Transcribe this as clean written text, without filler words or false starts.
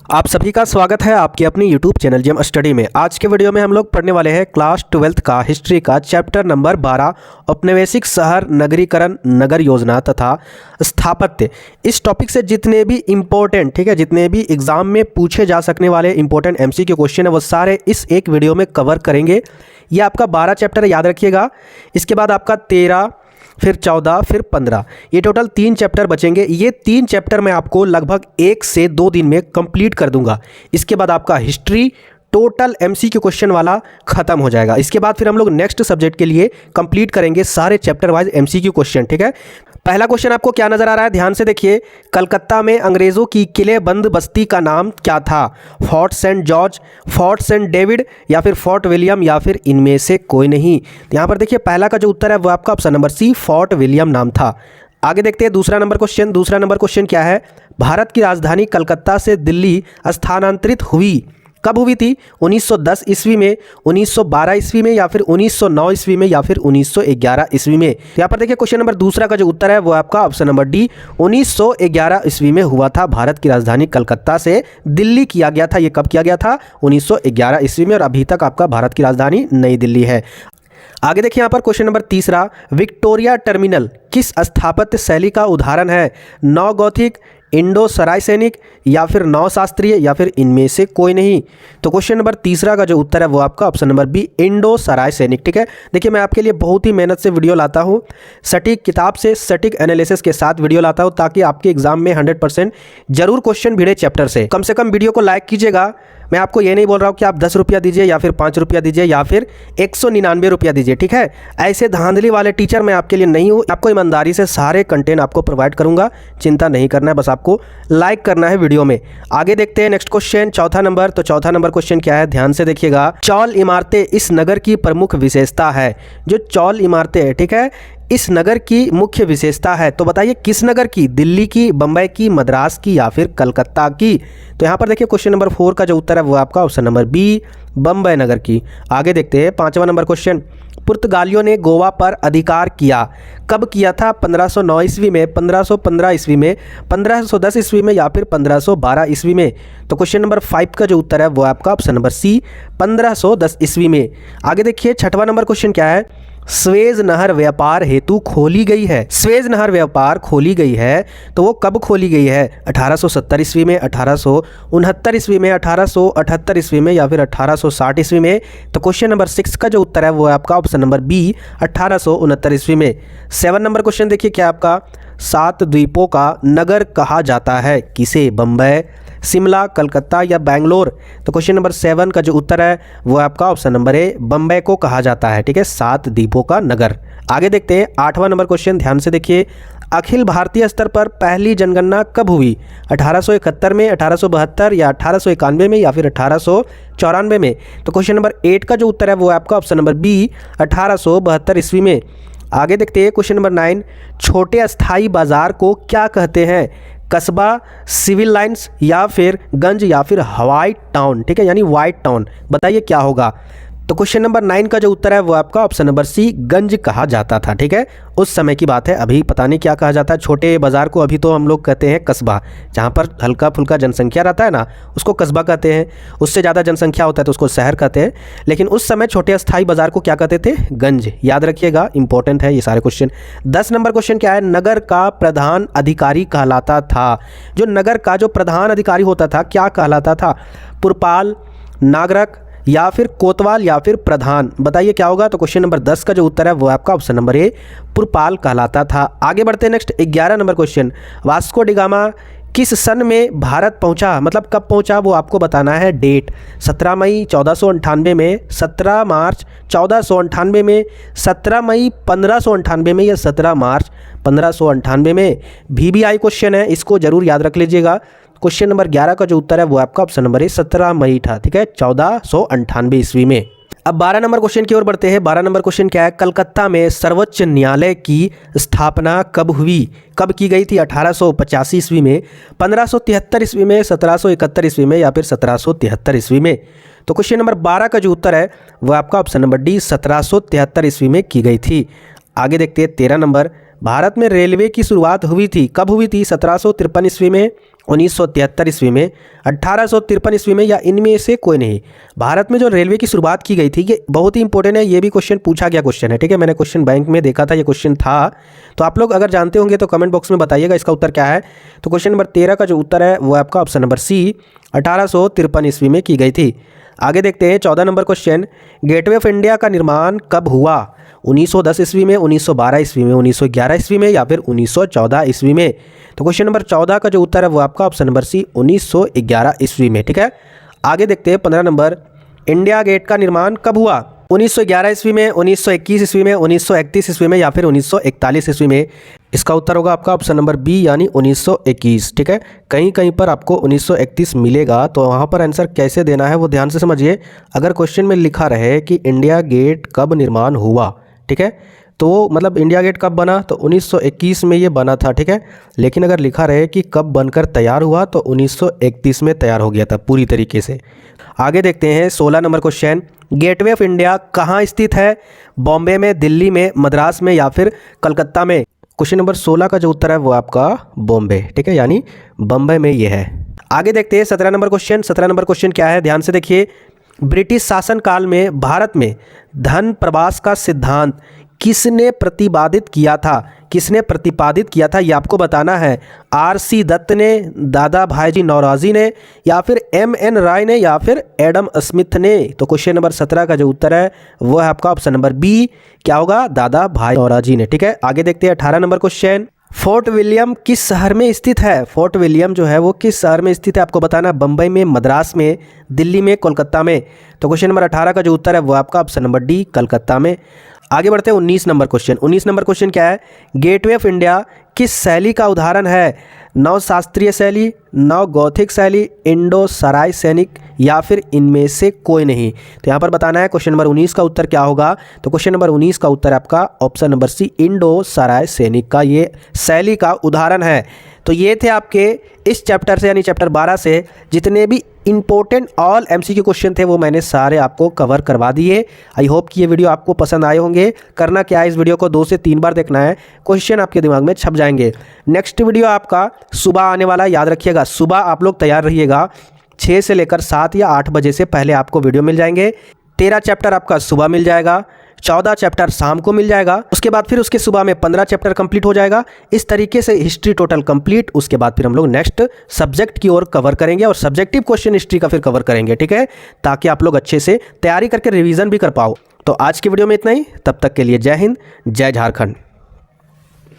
आप सभी का स्वागत है आपके अपनी YouTube चैनल जेम स्टडी में। आज के वीडियो में हम लोग पढ़ने वाले हैं क्लास 12th का हिस्ट्री का चैप्टर नंबर 12 औपनिवेशिक शहर नगरीकरण नगर योजना तथा स्थापत्य। इस टॉपिक से जितने भी इम्पोर्टेंट जितने भी एग्जाम में पूछे जा सकने वाले इंपॉर्टेंट MCQ क्वेश्चन है वो सारे इस एक वीडियो में कवर करेंगे। ये आपका 12 चैप्टर याद रखिएगा। इसके बाद आपका 13 फिर 14 फिर 15, ये टोटल 3 चैप्टर बचेंगे। ये 3 चैप्टर मैं आपको लगभग 1 से 2 दिन में कंप्लीट कर दूंगा। इसके बाद आपका हिस्ट्री टोटल MCQ क्वेश्चन वाला खत्म हो जाएगा। इसके बाद फिर हम लोग नेक्स्ट सब्जेक्ट के लिए कंप्लीट करेंगे सारे चैप्टर वाइज MCQ क्वेश्चन। ठीक है, पहला क्वेश्चन आपको क्या नजर आ रहा है, ध्यान से देखिए। कलकत्ता में अंग्रेजों की किलेबंद बस्ती का नाम क्या था? Fort saint George, fort saint David या फिर फोर्ट विलियम या फिर इनमें से कोई नहीं। यहाँ पर देखिए पहला का जो उत्तर है वो आपका option number C fort William नाम था। आगे देखते हैं दूसरा नंबर क्वेश्चन। दूसरा नंबर क्वेश्चन क्या है? भारत की राजधानी कलकत्ता से दिल्ली स्थानांतरित हुई कब हुई थी? 1910 ईस्वी में, 1912 ईस्वी में या फिर 1909 ईस्वी में या फिर 1911 ईस्वी में। यहाँ पर देखिए क्वेश्चन नंबर दूसरा का जो उत्तर है वो आपका ऑप्शन नंबर डी 1911 ईस्वी में हुआ था। भारत की राजधानी कलकत्ता से दिल्ली किया गया था। ये कब किया गया था? 1911 ईस्वी में। और अभी तक आपका भारत की राजधानी नई दिल्ली है। आगे देखिए यहाँ पर क्वेश्चन नंबर तीसरा, विक्टोरिया टर्मिनल किस स्थापत्य शैली का उदाहरण है? नव गॉथिक, इंडो सराय सैनिक या फिर नव शास्त्रीय या फिर इनमें से कोई नहीं। तो क्वेश्चन नंबर तीसरा का जो उत्तर है वो आपका ऑप्शन नंबर बी इंडो सराय सैनिक। ठीक है, देखिए मैं आपके लिए बहुत ही मेहनत से वीडियो लाता हूँ, सटीक किताब से सटीक एनालिसिस के साथ वीडियो लाता हूँ ताकि आपके एग्जाम में 100% जरूर क्वेश्चन भिड़े चैप्टर से कम वीडियो को लाइक कीजिएगा। मैं आपको ये नहीं बोल रहा हूँ कि आप 10 रुपया दीजिए या फिर 5 रुपया दीजिए या फिर 199 रुपया दीजिए। ठीक है, ऐसे धांधली वाले टीचर मैं आपके लिए नहीं हूँ। आपको ईमानदारी से सारे कंटेंट आपको प्रोवाइड करूँगा, चिंता नहीं करना है, बस आपको लाइक करना है वीडियो में। आगे देखते हैं नेक्स्ट क्वेश्चन, चौथा नंबर। तो चौथा नंबर क्वेश्चन क्या है, ध्यान से देखिएगा। चौल इमारतें इस नगर की प्रमुख विशेषता है। जो चौल इमारतें है, ठीक है, इस नगर की मुख्य विशेषता है। तो बताइए किस नगर की? दिल्ली की, बम्बई की, मद्रास की या फिर कलकत्ता की? तो यहाँ पर देखिए क्वेश्चन नंबर 4 का जो उत्तर है वो आपका ऑप्शन नंबर बी बम्बई नगर की। आगे देखते हैं पांचवा नंबर क्वेश्चन। पुर्तगालियों ने गोवा पर अधिकार किया कब किया था? 1509 ईस्वी में, 1515 ईस्वी में, 1510 ईस्वी में या फिर 1512 ईस्वी में? तो क्वेश्चन नंबर 5 का जो उत्तर है वो आपका ऑप्शन नंबर सी 1510 ईस्वी में। आगे देखिए छठवां नंबर क्वेश्चन क्या है? स्वेज नहर व्यापार हेतु खोली गई है। स्वेज नहर व्यापार खोली गई है तो वो कब खोली गई है? 1870 ईस्वी में, 1869 ईस्वी में, 1878 ईस्वी में या फिर 1860 ईस्वी में? तो क्वेश्चन नंबर 6 का जो उत्तर है वो है आपका ऑप्शन नंबर बी 1869 ईस्वी में। 7 नंबर क्वेश्चन देखिए क्या आपका? 7 द्वीपों का नगर कहा जाता है किसे? बम्बई, शिमला, कलकत्ता या बैंगलोर? तो क्वेश्चन नंबर 7 का जो उत्तर है वो आपका ऑप्शन नंबर ए बम्बई को कहा जाता है। ठीक है, 7 द्वीपों का नगर। आगे देखते हैं 8वां नंबर क्वेश्चन, ध्यान से देखिए। अखिल भारतीय स्तर पर पहली जनगणना कब हुई? 1871 में, 1872 या 1891 में या फिर 1894 में? तो क्वेश्चन नंबर 8 का जो उत्तर है वो आपका ऑप्शन नंबर बी 1872 ईस्वी में। आगे देखते हैं क्वेश्चन नंबर 9, छोटे अस्थाई बाजार को क्या कहते हैं? कस्बा, सिविल लाइंस या फिर गंज या फिर व्हाइट टाउन? ठीक है, यानी व्हाइट टाउन। बताइए क्या होगा? तो क्वेश्चन नंबर 9 का जो उत्तर है वो आपका ऑप्शन नंबर सी गंज कहा जाता था। ठीक है, उस समय की बात है, अभी पता नहीं क्या कहा जाता है। छोटे बाजार को अभी तो हम लोग कहते हैं कस्बा, जहाँ पर हल्का फुल्का जनसंख्या रहता है ना उसको कस्बा कहते हैं। उससे ज़्यादा जनसंख्या होता है तो उसको शहर कहते हैं। लेकिन उस समय छोटे अस्थाई बाजार को क्या कहते थे? गंज। याद रखिएगा, इंपॉर्टेंट है ये सारे क्वेश्चन। 10 नंबर क्वेश्चन क्या है? नगर का प्रधान अधिकारी कहलाता था। जो नगर का जो प्रधान अधिकारी होता था क्या कहलाता था? पुरपाल, नागरक या फिर कोतवाल या फिर प्रधान? बताइए क्या होगा? तो क्वेश्चन नंबर 10 का जो उत्तर है वो आपका ऑप्शन नंबर ए पुरपाल कहलाता था। आगे बढ़ते हैं next 11 number question. Vasco D gamma किस सन में भारत पहुंचा? मतलब कब पहुंचा वो आपको बताना है डेट। 17 मई 1498 में, 17 मार्च 1498 में, 17 मई 1598 में या 17 मार्च 1598 में? VBI क्वेश्चन है, इसको जरूर याद रख लीजिएगा। क्वेश्चन नंबर 11 का जो उत्तर है वो आपका ऑप्शन नंबर ए 17 मई था। ठीक है, 1498 ईस्वी में। अब 12 नंबर क्वेश्चन की ओर बढ़ते हैं। 12 नंबर क्वेश्चन क्या है? कलकत्ता में सर्वोच्च न्यायालय की स्थापना कब हुई? कब की गई थी? 1885 ईस्वी में, 1573 ईस्वी में, 1771 ईस्वी में या फिर 1773 ईस्वी में? तो क्वेश्चन नंबर 12 का जो उत्तर है वो आपका ऑप्शन नंबर डी 1773 ईस्वी में की गई थी। आगे देखते हैं 13 नंबर। भारत में रेलवे की शुरुआत हुई थी, कब हुई थी? 1753 ईस्वी में, 1973 ईस्वी में, 1853 ईस्वी में, या इनमें से कोई नहीं। भारत में जो रेलवे की शुरुआत की गई थी, ये बहुत ही इंपॉर्टेंट है, ये भी क्वेश्चन पूछा गया क्वेश्चन है, ठीक है। मैंने क्वेश्चन बैंक में देखा था, ये क्वेश्चन था, तो आप लोग अगर जानते होंगे तो कमेंट बॉक्स में बताइएगा इसका उत्तर क्या है। तो क्वेश्चन नंबर 13 का जो उत्तर है वो आपका ऑप्शन नंबर सी 1853 ईस्वी में की गई थी। आगे देखते हैं 14 number question, gateway of India का निर्माण कब हुआ? 1910 ईस्वी में, 1912 ईस्वी में, 1911 ईस्वी में, या फिर 1914 ईस्वी में? तो क्वेश्चन नंबर 14 का जो उत्तर है वो आपका ऑप्शन नंबर सी 1911 ईस्वी में, ठीक है। आगे देखते हैं 15 नंबर, इंडिया गेट का निर्माण कब हुआ? 1911 ईस्वी में, 1921 ईस्वी में, 1931 ईस्वी में, या फिर 1941 ईस्वी में? इसका उत्तर होगा आपका ऑप्शन नंबर बी यानी 1921, ठीक है। कहीं कहीं पर आपको 1931 मिलेगा, तो वहाँ पर आंसर कैसे देना है वो ध्यान से समझिए। अगर क्वेश्चन में लिखा रहे कि इंडिया गेट कब निर्माण हुआ, ठीक है, तो मतलब इंडिया गेट कब बना, तो 1921 में ये बना था, ठीक है। लेकिन अगर लिखा रहे कि कब बनकर तैयार हुआ, तो 1931 में तैयार हो गया था पूरी तरीके से। आगे देखते हैं 16 number question, gateway of India कहाँ स्थित है? बॉम्बे में, दिल्ली में, मद्रास में, या फिर कलकत्ता में? क्वेश्चन नंबर 16 का जो उत्तर है वो आपका बॉम्बे, ठीक है, यानी बम्बई में ये है। आगे देखते हैं 17 नंबर क्वेश्चन। 17 नंबर क्वेश्चन क्या है, ध्यान से देखिए। ब्रिटिश शासनकाल में भारत में धन प्रवास का सिद्धांत किसने प्रतिपादित किया था? किसने प्रतिपादित किया था ये आपको बताना है। आर.सी. दत्त ने, दादा भाईजी नौरोजी ने, या फिर M.N. राय ने, या फिर एडम स्मिथ ने? तो क्वेश्चन नंबर 17 का जो उत्तर है वो है आपका ऑप्शन नंबर बी, क्या होगा? दादा भाई नौरोजी ने, ठीक है। आगे देखते हैं 18 नंबर क्वेश्चन, फोर्ट विलियम किस शहर में स्थित है? फोर्ट विलियम जो है वो किस शहर में स्थित है आपको बताना, बम्बई में, मद्रास में, दिल्ली में, कोलकाता में? तो क्वेश्चन नंबर 18 का जो उत्तर है वो आपका ऑप्शन नंबर डी, कलकत्ता में। आगे बढ़ते हैं 19 नंबर क्वेश्चन। 19 नंबर क्वेश्चन क्या है, गेटवे ऑफ इंडिया किस शैली का उदाहरण है? नव शास्त्रीय शैली, नव गौथिक शैली, इंडो सराय सैनिक, या फिर इनमें से कोई नहीं? तो यहाँ पर बताना है क्वेश्चन नंबर 19 का उत्तर क्या होगा। तो क्वेश्चन नंबर 19 का उत्तर आपका ऑप्शन नंबर सी, इंडो सराय सैनिक का ये शैली का उदाहरण है। तो ये थे आपके इस चैप्टर से यानी चैप्टर 12 से जितने भी इंपॉर्टेंट ऑल MCQ क्वेश्चन थे वो मैंने सारे आपको कवर करवा दिए। आई होप कि ये वीडियो आपको पसंद आए होंगे। करना क्या है, इस वीडियो को 2 से 3 बार देखना है, क्वेश्चन आपके दिमाग में छप जाएंगे। नेक्स्ट वीडियो आपका सुबह आने वाला, याद रखिएगा सुबह आप लोग तैयार रहिएगा। 6 से लेकर 7 या 8 बजे से पहले आपको वीडियो मिल जाएंगे। 13 चैप्टर आपका सुबह मिल जाएगा, 14 चैप्टर शाम को मिल जाएगा, उसके बाद फिर उसके सुबह में 15 चैप्टर कंप्लीट हो जाएगा। इस तरीके से हिस्ट्री टोटल कंप्लीट। उसके बाद फिर हम लोग नेक्स्ट सब्जेक्ट की ओर कवर करेंगे और सब्जेक्टिव क्वेश्चन हिस्ट्री का फिर कवर करेंगे, ठीक है, ताकि आप लोग अच्छे से तैयारी करके रिवीजन भी कर पाओ। तो आज की वीडियो में इतना ही, तब तक के लिए जय हिंद, जय झारखंड।